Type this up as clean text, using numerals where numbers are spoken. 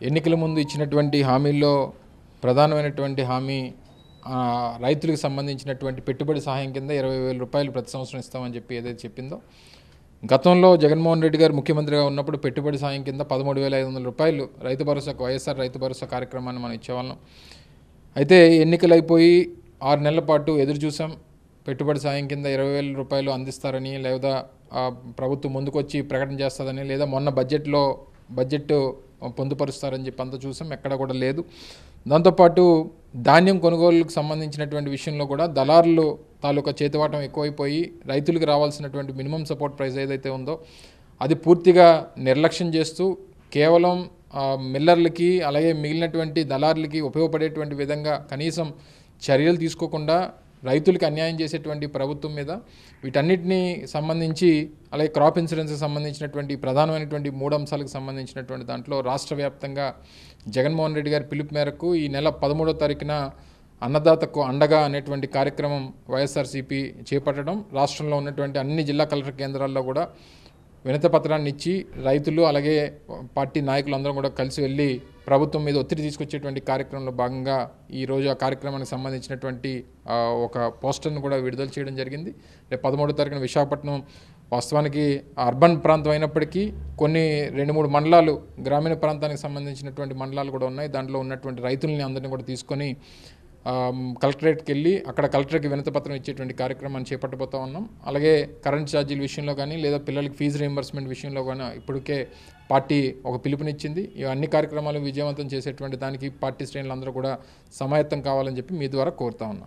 ఎన్నికల ముందు ఇచ్చినటువంటి హామీల్లో ప్రధానమైనటువంటి హామీ రైతులకు సంబంధించినటువంటి పెట్టుబడి సహాయం కింద 20,000 రూపాయలు ప్రతి సంవత్సరం ఇస్తామని చెప్పి ఏదైతే చెప్పిందో, గతంలో జగన్మోహన్ రెడ్డి గారు ముఖ్యమంత్రిగా ఉన్నప్పుడు పెట్టుబడి సాయం కింద 13,500 రూపాయలు రైతు భరోసా, వైఎస్ఆర్ రైతు భరోసా కార్యక్రమాన్ని మనం ఇచ్చేవాళ్ళం. అయితే ఎన్నికలు అయిపోయి 6 నెలల పాటు ఎదురు చూసాం. పెట్టుబడి సాయం కింద 20,000 రూపాయలు అందిస్తారని, లేదా ప్రభుత్వం ముందుకొచ్చి ప్రకటన చేస్తుందని, లేదా మొన్న బడ్జెట్ పొందుపరుస్తారని చెప్పి అంతా చూసాం. ఎక్కడ కూడా లేదు. దాంతోపాటు ధాన్యం కొనుగోలుకు సంబంధించినటువంటి విషయంలో కూడా దళారులు తాలూకా చేతివాటం ఎక్కువైపోయి రైతులకు రావాల్సినటువంటి మినిమం సపోర్ట్ ప్రైస్ ఏదైతే ఉందో అది పూర్తిగా నిర్లక్ష్యం చేస్తూ కేవలం మిల్లర్లకి అలాగే మిగిలినటువంటి దళారులకి ఉపయోగపడేటువంటి విధంగా కనీసం చర్యలు తీసుకోకుండా రైతులకు అన్యాయం చేసేటువంటి ప్రభుత్వం మీద వీటన్నిటిని సంబంధించి, అలాగే క్రాప్ ఇన్సూరెన్స్కి సంబంధించినటువంటి ప్రధానమైనటువంటి 3 అంశాలకు సంబంధించినటువంటి దాంట్లో రాష్ట్ర వ్యాప్తంగా జగన్మోహన్ రెడ్డి గారి పిలుపు మేరకు ఈ నెల 13వ తారీఖున అన్నదాతకు అండగా అనేటువంటి కార్యక్రమం వైఎస్ఆర్సీపీ చేపట్టడం, రాష్ట్రంలో ఉన్నటువంటి అన్ని జిల్లా కలెక్టర్ కేంద్రాల్లో కూడా వినతి పత్రాన్ని ఇచ్చి రైతులు అలాగే పార్టీ నాయకులందరం కూడా కలిసి వెళ్ళి ప్రభుత్వం మీద ఒత్తిడి తీసుకొచ్చేటువంటి కార్యక్రమంలో భాగంగా ఈరోజు ఆ కార్యక్రమానికి సంబంధించినటువంటి ఒక పోస్టర్ను కూడా విడుదల చేయడం జరిగింది. రేపు 13వ తారీఖున విశాఖపట్నం వాస్తవానికి అర్బన్ ప్రాంతం అయినప్పటికీ కొన్ని 2-3 మండలాలు గ్రామీణ ప్రాంతానికి సంబంధించినటువంటి మండలాలు కూడా ఉన్నాయి. దాంట్లో ఉన్నటువంటి రైతుల్ని అందరినీ కూడా తీసుకొని కలెక్టరేట్కి వెళ్ళి అక్కడ కలెక్టర్కి వినతిపత్రం ఇచ్చేటువంటి కార్యక్రమాన్ని చేపట్టబోతా ఉన్నాం. అలాగే కరెంట్ ఛార్జీల విషయంలో కానీ, లేదా పిల్లలకి ఫీజు రీయింబర్స్మెంట్ విషయంలో కానీ ఇప్పటికే పార్టీ ఒక పిలుపునిచ్చింది. ఈ అన్ని కార్యక్రమాలు విజయవంతం చేసేటువంటి దానికి పార్టీ శ్రేణులందరూ కూడా సమాయత్తం కావాలని చెప్పి మీ ద్వారా కోరుతా ఉన్నాం.